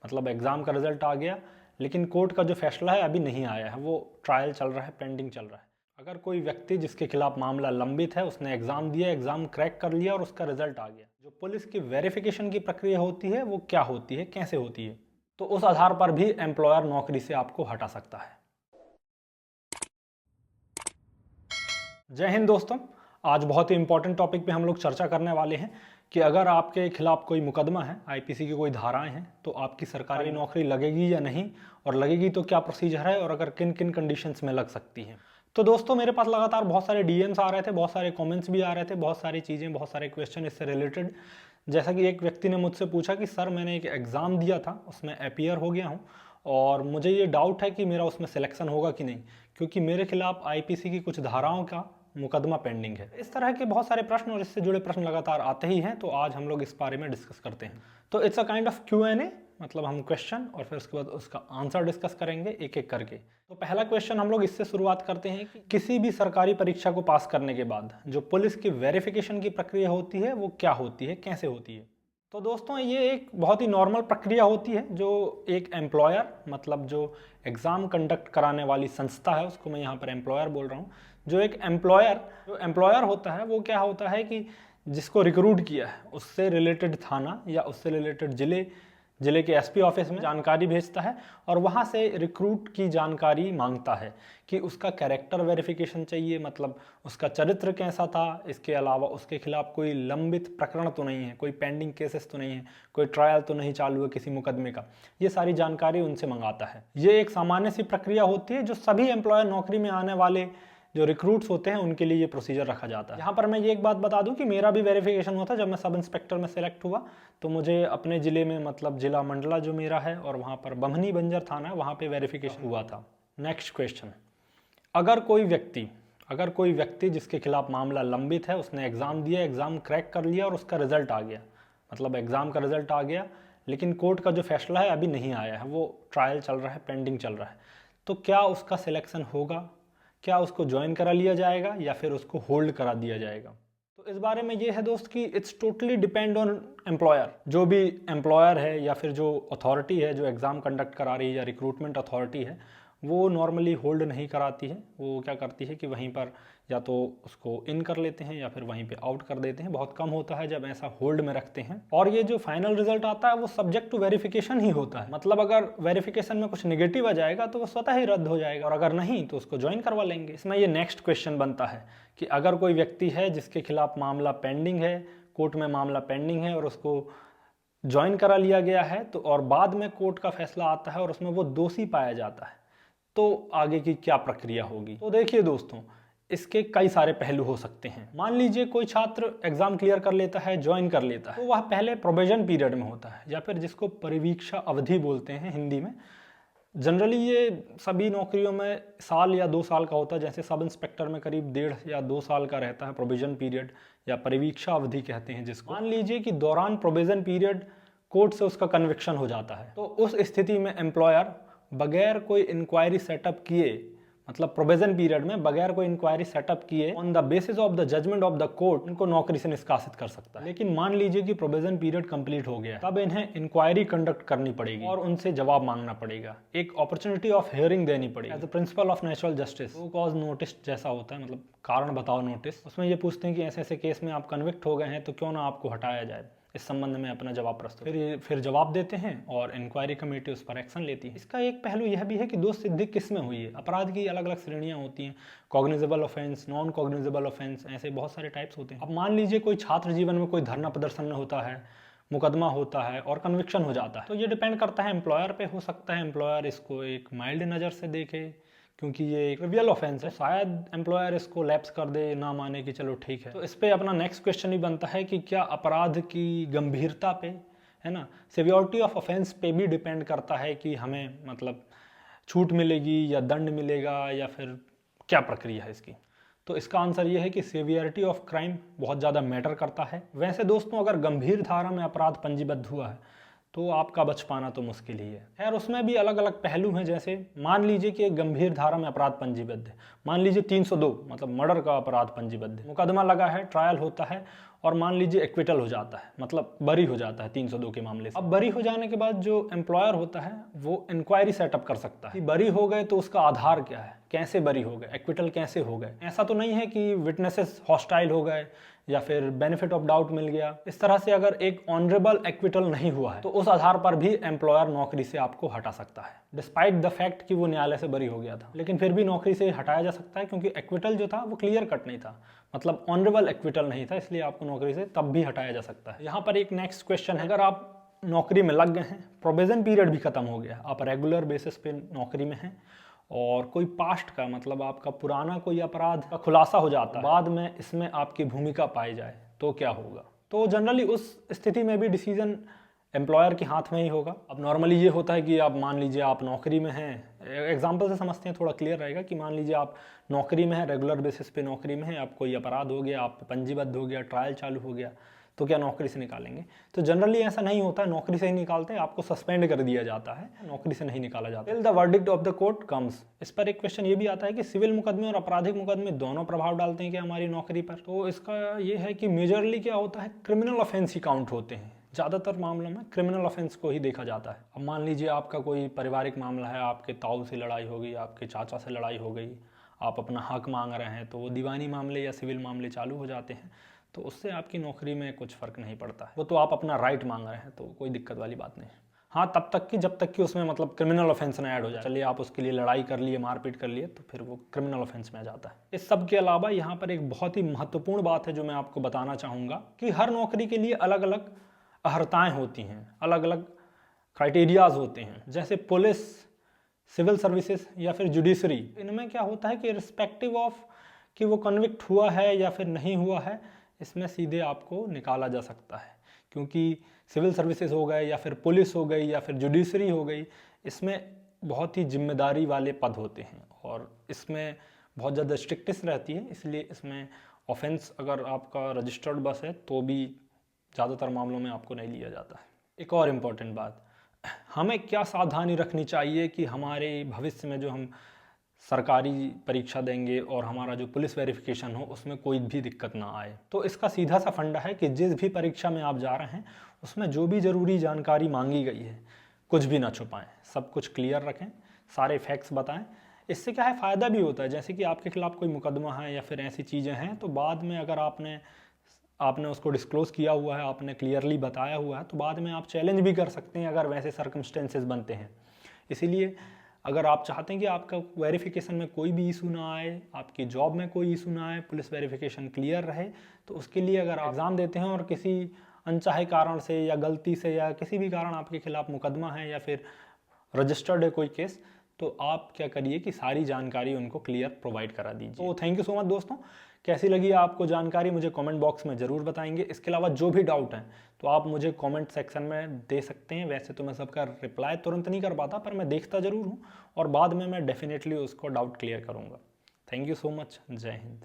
मतलब एग्ज़ाम का रिजल्ट आ गया, लेकिन कोर्ट का जो फैसला है अभी नहीं आया है, वो ट्रायल चल रहा है, पेंडिंग चल रहा है। अगर कोई व्यक्ति जिसके खिलाफ मामला लंबित है, उसने एग्ज़ाम दिया, एग्ज़ाम क्रैक कर लिया और उसका रिजल्ट आ गया, जो पुलिस की वेरिफिकेशन की प्रक्रिया होती है वो क्या होती है, कैसे होती है, तो उस आधार पर भी एम्प्लॉयर नौकरी से आपको हटा सकता है। जय हिंद दोस्तों, आज बहुत ही इंपॉर्टेंट टॉपिक पे हम लोग चर्चा करने वाले हैं कि अगर आपके खिलाफ कोई मुकदमा है, आईपीसी की कोई धाराएं हैं, तो आपकी सरकारी नौकरी लगेगी या नहीं, और लगेगी तो क्या प्रोसीजर है, और अगर किन किन कंडीशंस में लग सकती है। तो दोस्तों, मेरे पास लगातार बहुत सारे डीएम्स आ रहे थे, बहुत सारे कमेंट्स भी आ रहे थे, बहुत सारी चीज़ें, बहुत सारे क्वेश्चन इससे रिलेटेड। जैसा कि एक व्यक्ति ने मुझसे पूछा कि सर, मैंने एक एग्ज़ाम दिया था, उसमें अपीयर हो गया हूँ और मुझे ये डाउट है कि मेरा उसमें सिलेक्शन होगा कि नहीं, क्योंकि मेरे खिलाफ आईपीसी की कुछ धाराओं का मुकदमा पेंडिंग है। इस तरह के बहुत सारे प्रश्न और इससे जुड़े प्रश्न लगातार आते ही हैं, तो आज हम लोग इस बारे में डिस्कस करते हैं। तो it's a kind of Q&A, मतलब हम क्वेश्चन और फिर उसके बाद उसका आंसर डिस्कस करेंगे एक एक करके। तो पहला क्वेश्चन हम लोग इससे शुरुआत करते हैं कि किसी भी सरकारी परीक्षा को पास करने के बाद जो पुलिस की वेरिफिकेशन की प्रक्रिया होती है वो क्या होती है, कैसे होती है। तो दोस्तों, ये एक बहुत ही नॉर्मल प्रक्रिया होती है जो एक एम्प्लॉयर, मतलब जो एग्ज़ाम कंडक्ट कराने वाली संस्था है, उसको मैं यहाँ पर एम्प्लॉयर बोल रहा हूँ। जो एम्प्लॉयर होता है वो क्या होता है कि जिसको रिक्रूट किया है उससे रिलेटेड थाना या उससे रिलेटेड जिले के एसपी ऑफिस में जानकारी भेजता है और वहाँ से रिक्रूट की जानकारी मांगता है कि उसका कैरेक्टर वेरिफिकेशन चाहिए, मतलब उसका चरित्र कैसा था, इसके अलावा उसके खिलाफ कोई लंबित प्रकरण तो नहीं है, कोई पेंडिंग केसेस तो नहीं है, कोई ट्रायल तो नहीं चालू है किसी मुकदमे का। ये सारी जानकारी उनसे मंगाता है। ये एक सामान्य सी प्रक्रिया होती है जो सभी एम्प्लॉयर, नौकरी में आने वाले जो रिक्रूट्स होते हैं उनके लिए ये प्रोसीजर रखा जाता है। यहाँ पर मैं ये एक बात बता दूं कि मेरा भी वेरिफिकेशन हुआ था जब मैं सब इंस्पेक्टर में सेलेक्ट हुआ, तो मुझे अपने ज़िले में, मतलब जिला मंडला जो मेरा है और वहाँ पर बमनी बंजर थाना है, वहाँ पे वेरिफिकेशन हुआ था। नेक्स्ट क्वेश्चन, अगर कोई व्यक्ति जिसके खिलाफ मामला लंबित है, उसने एग्ज़ाम दिया, एग्ज़ाम क्रैक कर लिया और उसका रिजल्ट आ गया, मतलब एग्ज़ाम का रिजल्ट आ गया, लेकिन कोर्ट का जो फैसला है अभी नहीं आया है, वो ट्रायल चल रहा है, पेंडिंग चल रहा है, तो क्या उसका सिलेक्शन होगा, क्या उसको ज्वाइन करा लिया जाएगा या फिर उसको होल्ड करा दिया जाएगा। तो इस बारे में ये है दोस्त कि it's totally depend on employer. जो भी एम्प्लॉयर है या फिर जो अथॉरिटी है जो एग्ज़ाम कंडक्ट करा रही है या रिक्रूटमेंट अथॉरिटी है, वो नॉर्मली होल्ड नहीं कराती है। वो क्या करती है कि वहीं पर या तो उसको इन कर लेते हैं या फिर वहीं पे आउट कर देते हैं। बहुत कम होता है जब ऐसा होल्ड में रखते हैं। और ये जो फाइनल रिजल्ट आता है वो सब्जेक्ट टू वेरिफिकेशन ही होता है, मतलब अगर वेरिफिकेशन में कुछ नेगेटिव आ जाएगा तो वो स्वतः ही रद्द हो जाएगा, और अगर नहीं तो उसको ज्वाइन करवा लेंगे। इसमें ये नेक्स्ट क्वेश्चन बनता है कि अगर कोई व्यक्ति है जिसके खिलाफ मामला पेंडिंग है, कोर्ट में मामला पेंडिंग है और उसको ज्वाइन करा लिया गया है, तो और बाद में कोर्ट का फैसला आता है और उसमें वो दोषी पाया जाता है, तो आगे की क्या प्रक्रिया होगी। तो देखिए दोस्तों, इसके कई सारे पहलू हो सकते हैं। मान लीजिए कोई छात्र एग्जाम क्लियर कर लेता है, ज्वाइन कर लेता है, तो वह पहले प्रोबेशन पीरियड में होता है या फिर जिसको परिवीक्षा अवधि बोलते हैं हिंदी में। जनरली ये सभी नौकरियों में साल या 2 साल का होता है, जैसे सब इंस्पेक्टर में करीब 1.5 या 2 साल का रहता है प्रोबेशन पीरियड, या परिवीक्षा अवधि कहते हैं जिसको। मान लीजिए कि दौरान प्रोबेशन पीरियड कोर्ट से उसका कन्विक्शन हो जाता है, तो उस स्थिति में एम्प्लॉयर बगैर कोई इंक्वायरी सेटअप किए, मतलब प्रोबेशन पीरियड में बगैर कोई इंक्वायरी सेटअप किए, on the basis of the judgement of the court उनको नौकरी से निष्कासित कर सकता है। लेकिन मान लीजिए कि प्रोबेशन पीरियड कंप्लीट हो गया, तब इन्हें इंक्वायरी कंडक्ट करनी पड़ेगी और उनसे जवाब मांगना पड़ेगा, एक अपॉर्चुनिटी ऑफ हियरिंग देनी पड़ेगी। As a principle of natural justice, वो कॉज नोटिस जैसा होता है, मतलब कारण बताओ नोटिस। उसमें ये पूछते हैं कि ऐसे ऐसे केस में आप कन्विक्ट हो गए हैं, तो क्यों ना आपको हटाया जाए। इस संबंध में अपना जवाब प्रस्तुत, फिर जवाब देते हैं और इंक्वायरी कमेटी उस पर एक्शन लेती है। इसका एक पहलू यह भी है कि दोष सिद्धि किस में हुई है। अपराध की अलग अलग श्रेणियां होती हैं, cognizable offence, non cognizable offence, ऐसे बहुत सारे टाइप्स होते हैं। अब मान लीजिए कोई छात्र जीवन में कोई धरना प्रदर्शन होता है, मुकदमा होता है और कन्विक्शन हो जाता है, तो ये डिपेंड करता है एम्प्लॉयर पे। हो सकता है एम्प्लॉयर इसको एक माइल्ड नज़र से देखे क्योंकि ये एक ट्रिवियल ऑफेंस है, शायद एम्प्लॉयर इसको लैप्स कर दे, ना माने कि चलो ठीक है। तो इस पे अपना नेक्स्ट क्वेश्चन ही बनता है कि क्या अपराध की गंभीरता पे, है ना, सिवियरिटी ऑफ ऑफेंस पे भी डिपेंड करता है कि हमें मतलब छूट मिलेगी या दंड मिलेगा या फिर क्या प्रक्रिया है इसकी। तो इसका आंसर ये है कि सिवियरिटी ऑफ क्राइम बहुत ज़्यादा मैटर करता है। वैसे दोस्तों, अगर गंभीर धारा में अपराध पंजीबद्ध हुआ है तो आपका बच पाना तो मुश्किल ही है। खैर, उसमें भी अलग अलग पहलू हैं। जैसे मान लीजिए कि एक गंभीर धारा में अपराध पंजीबद्ध है, मान लीजिए 302, मतलब मर्डर का अपराध पंजीबद्ध है, मुकदमा लगा है, ट्रायल होता है और मान लीजिए एक्विटल हो जाता है, मतलब बरी हो जाता है 302 के मामले से। अब बरी हो जाने के बाद जो एम्प्लॉयर होता है वो इंक्वायरी सेटअप कर सकता है कि बरी हो गए तो उसका आधार क्या है, कैसे बरी हो गए, एक्विटल कैसे हो गए। ऐसा तो नहीं है कि विटनेसेस हॉस्टाइल हो गए या फिर बेनिफिट ऑफ डाउट मिल गया। इस तरह से अगर एक ऑनरेबल एक्विटल नहीं हुआ है तो उस आधार पर भी एम्प्लॉयर नौकरी से आपको हटा सकता है, डिस्पाइट द फैक्ट कि वो न्यायालय से बरी हो गया था। लेकिन फिर भी नौकरी से हटाया जा सकता है क्योंकि एक्विटल जो था वो क्लियर कट नहीं था, मतलब ऑनरेबल एक्विटल नहीं था, इसलिए आपको नौकरी से तब भी हटाया जा सकता है। यहाँ पर एक नेक्स्ट क्वेश्चन है, अगर आप नौकरी में लग गए हैं, प्रोविजन पीरियड भी खत्म हो गया, आप रेगुलर बेसिस पे नौकरी में हैं और कोई पास्ट का, मतलब आपका पुराना कोई अपराध का खुलासा हो जाता है, बाद में इसमें आपकी भूमिका पाई जाए तो क्या होगा। तो जनरली उस स्थिति में भी डिसीजन एम्प्लॉयर के हाथ में ही होगा। अब नॉर्मली ये होता है कि आप मान लीजिए आप नौकरी में हैं, एग्जांपल से समझते हैं, थोड़ा क्लियर रहेगा कि मान लीजिए आप नौकरी में हैं, रेगुलर बेसिस पे नौकरी में हैं, आप कोई अपराध हो गया, आप पंजीबद्ध हो गया, ट्रायल चालू हो गया, तो क्या नौकरी से निकालेंगे? तो जनरली ऐसा नहीं होता है, नौकरी से ही निकालते हैं, आपको सस्पेंड कर दिया जाता है, नौकरी से नहीं निकाला जाता। Till the verdict of the court comes. इस पर एक क्वेश्चन ये भी आता है कि सिविल मुकदमे और आपराधिक मुकदमे दोनों प्रभाव डालते हैं क्या हमारी नौकरी पर? तो इसका ये है कि मेजरली क्या होता है, क्रिमिनल ऑफेंस ही काउंट होते हैं, ज़्यादातर मामलों में क्रिमिनल ऑफेंस को ही देखा जाता है। अब मान लीजिए आपका कोई पारिवारिक मामला है, आपके ताऊ से लड़ाई हो गई, आपके चाचा से लड़ाई हो गई, आप अपना हक मांग रहे हैं, तो वो दीवानी मामले या सिविल मामले चालू हो जाते हैं, तो उससे आपकी नौकरी में कुछ फ़र्क नहीं पड़ता है, वो तो आप अपना राइट मांग रहे हैं, तो कोई दिक्कत वाली बात नहीं है। हाँ, तब तक कि जब तक कि उसमें मतलब क्रिमिनल ऑफेंस ना ऐड हो जाए। चलिए आप उसके लिए लड़ाई कर लिए, मारपीट कर लिए, तो फिर वो क्रिमिनल ऑफेंस में आ जाता है। इस सब के अलावा यहाँ पर एक बहुत ही महत्वपूर्ण बात है जो मैं आपको बताना चाहूँगा कि हर नौकरी के लिए अलग अलग अहर्ताएँ होती हैं, अलग अलग क्राइटेरियाज होते हैं। जैसे पुलिस, सिविल सर्विसेज या फिर जुडिशरी, इनमें क्या होता है कि रिस्पेक्टिव ऑफ कि वो कन्विक्ट हुआ है या फिर नहीं हुआ है, इसमें सीधे आपको निकाला जा सकता है, क्योंकि सिविल सर्विसेज हो गए या फिर पुलिस हो गई या फिर जुडिशरी हो गई, इसमें बहुत ही जिम्मेदारी वाले पद होते हैं और इसमें बहुत ज़्यादा स्ट्रिक्टनेस रहती है, इसलिए इसमें ऑफेंस अगर आपका रजिस्टर्ड बस है तो भी ज़्यादातर मामलों में आपको नहीं लिया जाता है। एक और इम्पॉर्टेंट बात, हमें क्या सावधानी रखनी चाहिए कि हमारे भविष्य में जो हम सरकारी परीक्षा देंगे और हमारा जो पुलिस वेरिफिकेशन हो उसमें कोई भी दिक्कत ना आए। तो इसका सीधा सा फंडा है कि जिस भी परीक्षा में आप जा रहे हैं उसमें जो भी ज़रूरी जानकारी मांगी गई है कुछ भी ना छुपाएं, सब कुछ क्लियर रखें, सारे फैक्ट्स बताएं। इससे क्या है, फ़ायदा भी होता है, जैसे कि आपके खिलाफ़ कोई मुकदमा है या फिर ऐसी चीज़ें हैं, तो बाद में अगर आपने उसको डिस्क्लोज़ किया हुआ है, आपने क्लियरली बताया हुआ है, तो बाद में आप चैलेंज भी कर सकते हैं अगर वैसे सर्कमस्टेंसेस बनते हैं। इसीलिए अगर आप चाहते हैं कि आपका वेरिफिकेशन में कोई भी इशू ना आए, आपकी जॉब में कोई इशू ना आए, पुलिस वेरिफिकेशन क्लियर रहे, तो उसके लिए अगर आप एग्ज़ाम देते हैं और किसी अनचाहे कारण से या गलती से या किसी भी कारण आपके खिलाफ़ मुकदमा है या फिर रजिस्टर्ड है कोई केस, तो आप क्या करिए कि सारी जानकारी उनको क्लियर प्रोवाइड करा दीजिए। तो थैंक यू सो मच दोस्तों, कैसी लगी आपको जानकारी मुझे कमेंट बॉक्स में ज़रूर बताएंगे। इसके अलावा जो भी डाउट हैं तो आप मुझे कमेंट सेक्शन में दे सकते हैं। वैसे तो मैं सबका रिप्लाई तुरंत नहीं कर पाता, पर मैं देखता ज़रूर हूँ और बाद में मैं डेफिनेटली उसको डाउट क्लियर करूँगा। थैंक यू सो मच, जय हिंद।